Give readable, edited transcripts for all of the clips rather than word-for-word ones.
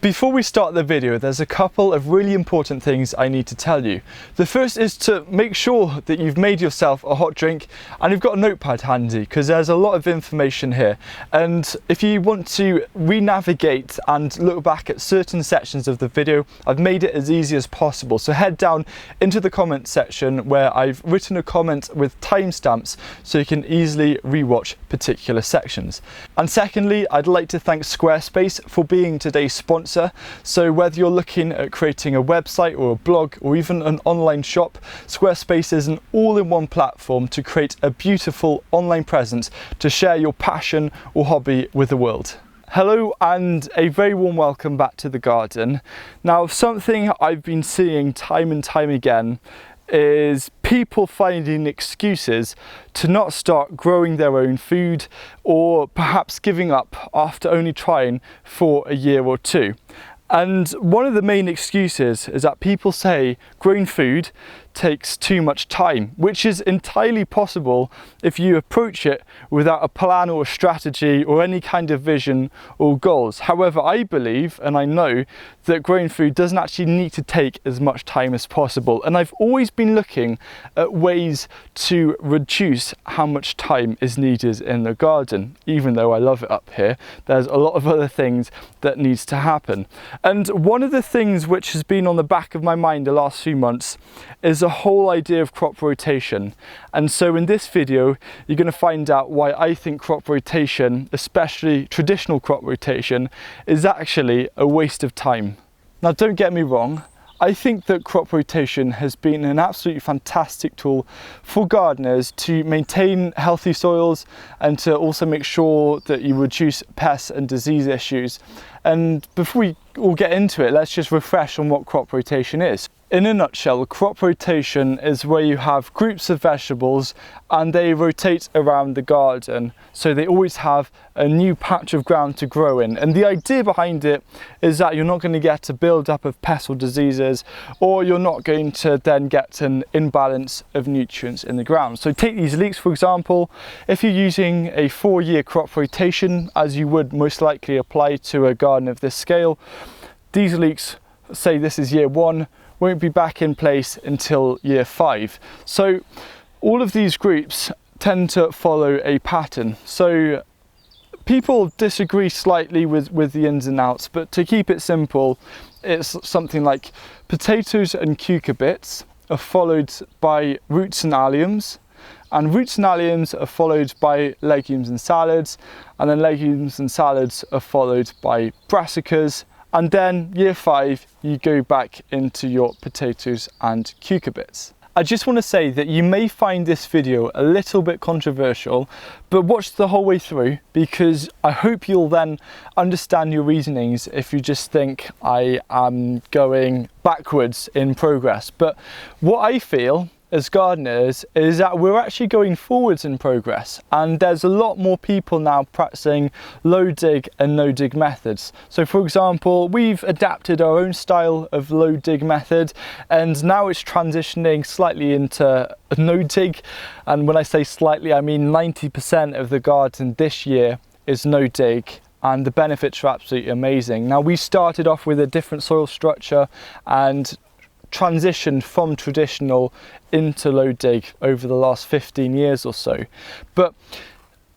Before we start the video, there's a couple of really important things I need to tell you. The first is to make sure that you've made yourself a hot drink and you've got a notepad handy, because there's a lot of information here. And if you want to re-navigate and look back at certain sections of the video, I've made it as easy as possible. So head down into the comment section where I've written a comment with timestamps so you can easily rewatch particular sections. And secondly, I'd like to thank Squarespace for being today's sponsor. So whether you're looking at creating a website or a blog or even an online shop, Squarespace is an all-in-one platform to create a beautiful online presence to share your passion or hobby with the world. Hello and a very warm welcome back to the garden. Now, something I've been seeing time and time again is people finding excuses to not start growing their own food, or perhaps giving up after only trying for a year or two. And one of the main excuses is that people say growing food takes too much time, which is entirely possible if you approach it without a plan or a strategy or any kind of vision or goals. However, I believe and I know that growing food doesn't actually need to take as much time as possible. And I've always been looking at ways to reduce how much time is needed in the garden. Even though I love it up here, there's a lot of other things that needs to happen. And one of the things which has been on the back of my mind the last few months is the whole idea of crop rotation. And so in this video, you're going to find out why I think crop rotation, especially traditional crop rotation, is actually a waste of time. Now, don't get me wrong, I think that crop rotation has been an absolutely fantastic tool for gardeners to maintain healthy soils and to also make sure that you reduce pests and disease issues. And before we all get into it, let's just refresh on what crop rotation is. In a nutshell, crop rotation is where you have groups of vegetables and they rotate around the garden, so they always have a new patch of ground to grow in. And the idea behind it is that you're not going to get a build-up of pests or diseases, or you're not going to then get an imbalance of nutrients in the ground. So take these leeks, for example. If you're using a 4-year crop rotation, as you would most likely apply to a garden of this scale, these leeks, say this is year 1, won't be back in place until year 5. So all of these groups tend to follow a pattern. So people disagree slightly with the ins and outs, but to keep it simple, it's something like potatoes and cucurbits are followed by roots and alliums, and roots and alliums are followed by legumes and salads, and then legumes and salads are followed by brassicas. And then year 5, you go back into your potatoes and cucurbits. I just want to say that you may find this video a little bit controversial, but watch the whole way through, because I hope you'll then understand your reasonings if you just think I am going backwards in progress. But what I feel as gardeners is that we're actually going forwards in progress, and there's a lot more people now practicing low dig and no dig methods. So for example, we've adapted our own style of low dig method, and now it's transitioning slightly into no dig. And when I say slightly, I mean 90% of the garden this year is no dig, and the benefits are absolutely amazing. Now, we started off with a different soil structure and transitioned from traditional into low dig over the last 15 years or so. But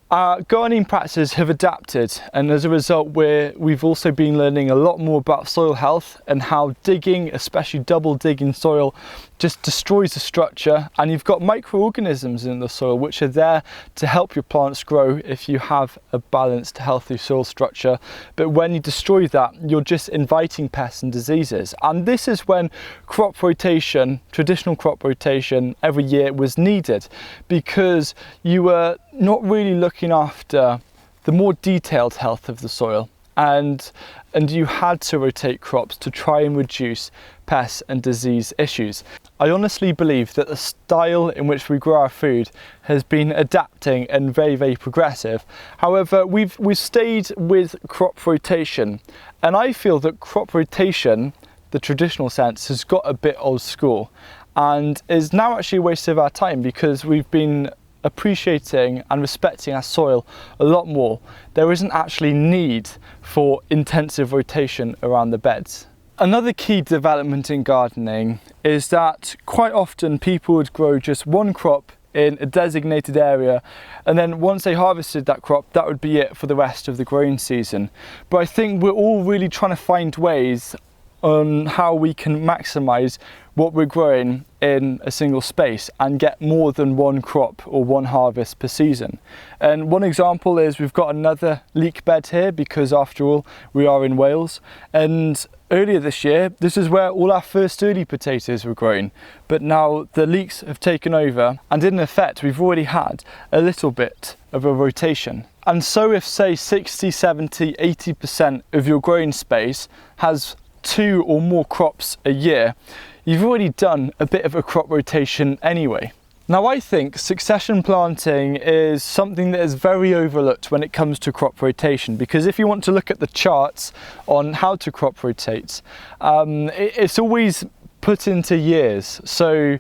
our gardening practices have adapted, and as a result we've also been learning a lot more about soil health and how digging, especially double digging soil, just destroys the structure. And you've got microorganisms in the soil which are there to help your plants grow if you have a balanced, healthy soil structure. But when you destroy that, you're just inviting pests and diseases. And this is when crop rotation, traditional crop rotation every year was needed, because you were not really looking after the more detailed health of the soil, and you had to rotate crops to try and reduce pests and disease issues. I honestly believe that the style in which we grow our food has been adapting and very, very progressive. However, we've stayed with crop rotation, and I feel that crop rotation, the traditional sense, has got a bit old school and is now actually a waste of our time, because we've been appreciating and respecting our soil a lot more, there isn't actually need for intensive rotation around the beds. Another key development in gardening is that quite often people would grow just one crop in a designated area, and then once they harvested that crop, that would be it for the rest of the growing season. But I think we're all really trying to find ways on how we can maximize what we're growing in a single space and get more than one crop or one harvest per season. And one example is we've got another leek bed here, because after all we are in Wales, and earlier this year this is where all our first early potatoes were growing, but now the leeks have taken over, and in effect we've already had a little bit of a rotation. And so if say 60, 70, 80% of your growing space has 2 or more crops a year, you've already done a bit of a crop rotation anyway. Now I think succession planting is something that is very overlooked when it comes to crop rotation, because if you want to look at the charts on how to crop rotate, it's always put into years. So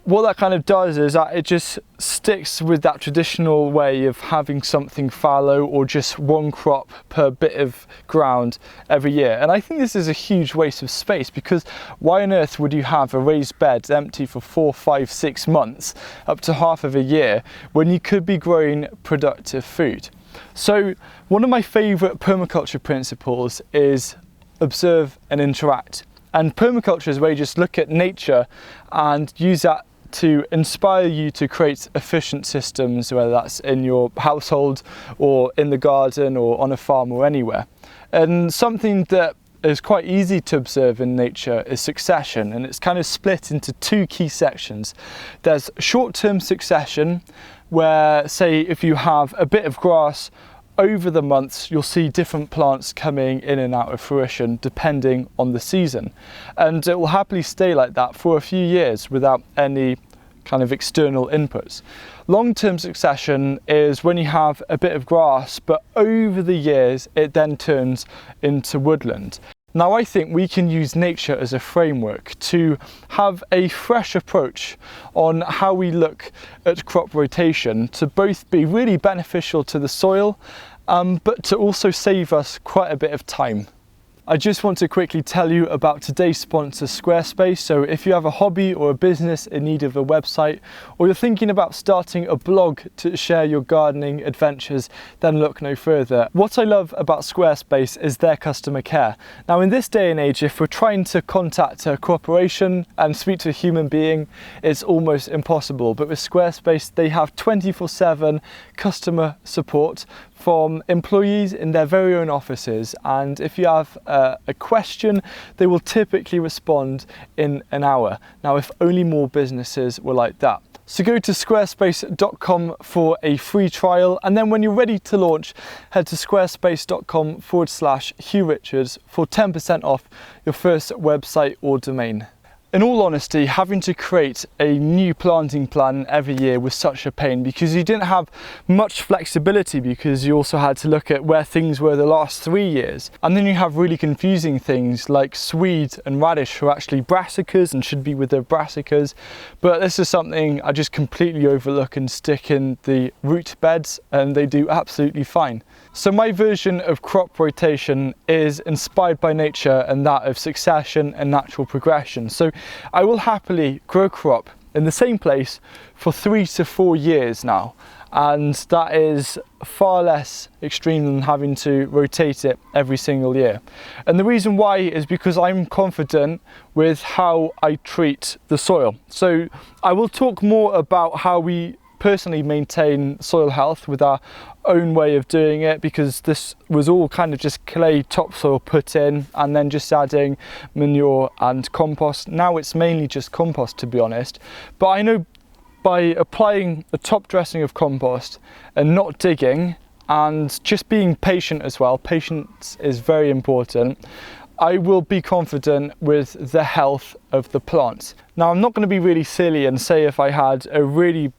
what that kind of does is that it just sticks with that traditional way of having something fallow or just one crop per bit of ground every year. And I think this is a huge waste of space, because why on earth would you have a raised bed empty for 4, 5, 6 months, up to half of a year, when you could be growing productive food? So one of my favourite permaculture principles is observe and interact. And permaculture is where you just look at nature and use that to inspire you to create efficient systems, whether that's in your household or in the garden or on a farm or anywhere. And something that is quite easy to observe in nature is succession, and it's kind of split into 2 key sections. There's short-term succession, where say if you have a bit of grass, over the months you'll see different plants coming in and out of fruition depending on the season, and it will happily stay like that for a few years without any kind of external inputs. Long-term succession is when you have a bit of grass, but over the years it then turns into woodland. Now I think we can use nature as a framework to have a fresh approach on how we look at crop rotation, to both be really beneficial to the soil, but to also save us quite a bit of time. I just want to quickly tell you about today's sponsor, Squarespace. So if you have a hobby or a business in need of a website, or you're thinking about starting a blog to share your gardening adventures, then look no further. What I love about Squarespace is their customer care. Now in this day and age, if we're trying to contact a corporation and speak to a human being, it's almost impossible. But with Squarespace, they have 24/7 customer support from employees in their very own offices, and if you have a question, they will typically respond in an hour. Now if only more businesses were like that. So go to squarespace.com for a free trial, and then when you're ready to launch, head to squarespace.com/HughRichards for 10% off your first website or domain. In all honesty, having to create a new planting plan every year was such a pain, because you didn't have much flexibility, because you also had to look at where things were the last 3 years. And then you have really confusing things like swede and radish, who are actually brassicas and should be with their brassicas. But this is something I just completely overlook and stick in the root beds, and they do absolutely fine. So my version of crop rotation is inspired by nature and that of succession and natural progression. So I will happily grow crop in the same place for 3 to 4 years now, and that is far less extreme than having to rotate it every single year. And the reason why is because I'm confident with how I treat the soil. So I will talk more about how we personally maintain soil health with our own way of doing it, because this was all kind of just clay topsoil put in and then just adding manure and compost. Now it's mainly just compost, to be honest, but I know by applying a top dressing of compost and not digging and just being patient as well, patience is very important, I will be confident with the health of the plants. Now I'm not going to be really silly and say if I had a really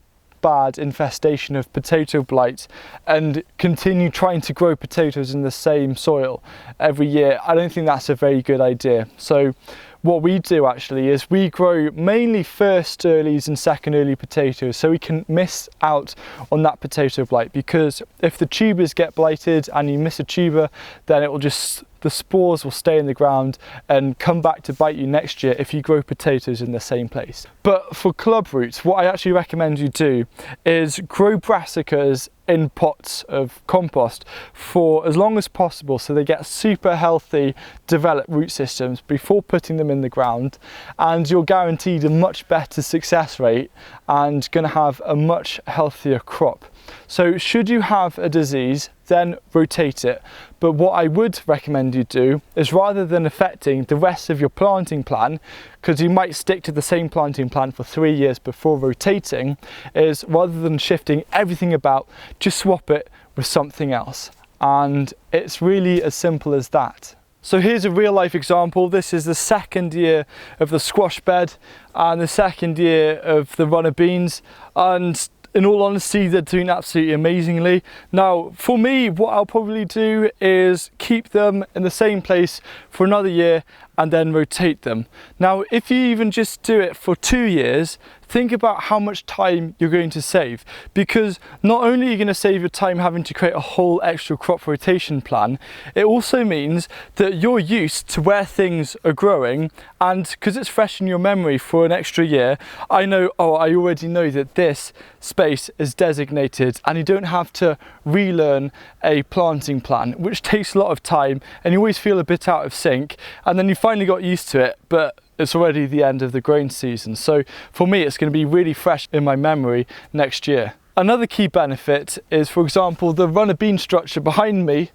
bad infestation of potato blight and continue trying to grow potatoes in the same soil every year, I don't think that's a very good idea. So what we do actually is we grow mainly first earlies and second early potatoes, so we can miss out on that potato blight, because if the tubers get blighted and you miss a tuber, then it will just, the spores will stay in the ground and come back to bite you next year if you grow potatoes in the same place. But for club roots, what I actually recommend you do is grow brassicas in pots of compost for as long as possible, so they get super healthy developed root systems before putting them in the ground, and you're guaranteed a much better success rate and going to have a much healthier crop. So should you have a disease, then rotate it. But what I would recommend you do is, rather than affecting the rest of your planting plan, because you might stick to the same planting plan for 3 years before rotating, is rather than shifting everything about, just swap it with something else. And it's really as simple as that. So here's a real life example. This is the second year of the squash bed and the second year of the runner beans, and in all honesty, they're doing absolutely amazingly. Now, for me, what I'll probably do is keep them in the same place for another year and then rotate them. Now, if you even just do it for 2 years, think about how much time you're going to save, because not only are you going to save your time having to create a whole extra crop rotation plan, it also means that you're used to where things are growing, and because it's fresh in your memory for an extra year, I know, oh, I already know that this space is designated, and you don't have to relearn a planting plan, which takes a lot of time and you always feel a bit out of sync, and then you finally got used to it, but it's already the end of the growing season. So for me, it's going to be really fresh in my memory next year. Another key benefit is, for example, the runner bean structure behind me.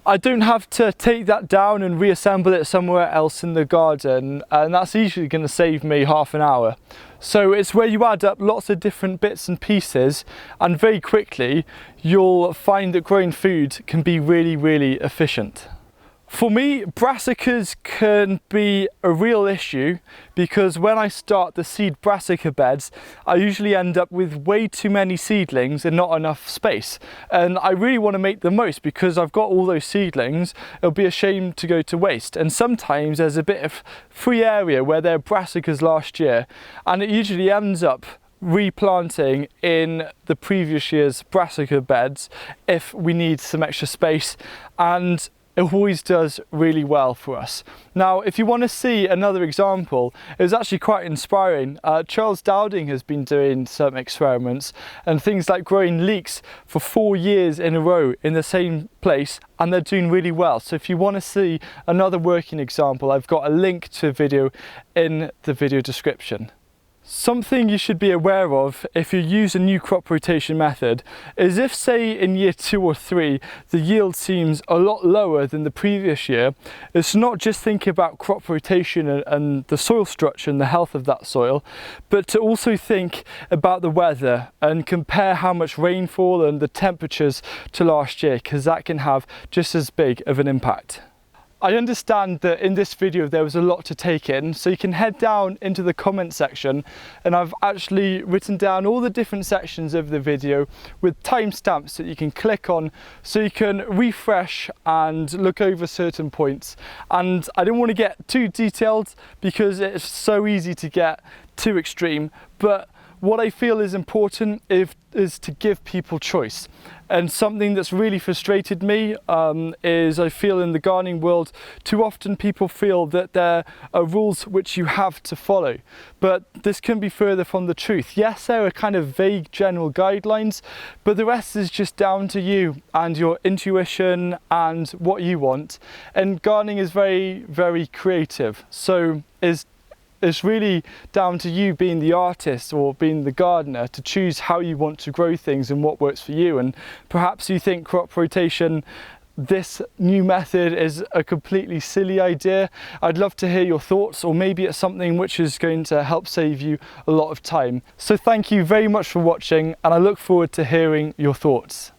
I don't have to take that down and reassemble it somewhere else in the garden, and that's usually going to save me half an hour. So it's where you add up lots of different bits and pieces, and very quickly you'll find that growing food can be really, really efficient. For me, brassicas can be a real issue, because when I start the seed brassica beds, I usually end up with way too many seedlings and not enough space. And I really want to make the most, because I've got all those seedlings, it'll be a shame to go to waste. And sometimes there's a bit of free area where there are brassicas last year, and it usually ends up replanting in the previous year's brassica beds if we need some extra space, and it always does really well for us. Now, if you want to see another example, it was actually quite inspiring. Charles Dowding has been doing some experiments and things like growing leeks for 4 years in a row in the same place, and they're doing really well. So if you want to see another working example, I've got a link to a video in the video description. Something you should be aware of if you use a new crop rotation method is, if say in year 2 or 3 the yield seems a lot lower than the previous year, it's not just thinking about crop rotation and the soil structure and the health of that soil, but to also think about the weather and compare how much rainfall and the temperatures to last year, because that can have just as big of an impact. I understand that in this video there was a lot to take in, so you can head down into the comment section, and I've actually written down all the different sections of the video with timestamps that you can click on, so you can refresh and look over certain points. And I don't want to get too detailed because it's so easy to get too extreme, but what I feel is important is to give people choice. And something that's really frustrated me is I feel in the gardening world, too often people feel that there are rules which you have to follow. But this can be further from the truth. Yes, there are kind of vague general guidelines, but the rest is just down to you and your intuition and what you want. And gardening is very, very creative. So it's really down to you, being the artist or being the gardener, to choose how you want to grow things and what works for you. And perhaps you think crop rotation, this new method, is a completely silly idea. I'd love to hear your thoughts, or maybe it's something which is going to help save you a lot of time. So thank you very much for watching, and I look forward to hearing your thoughts.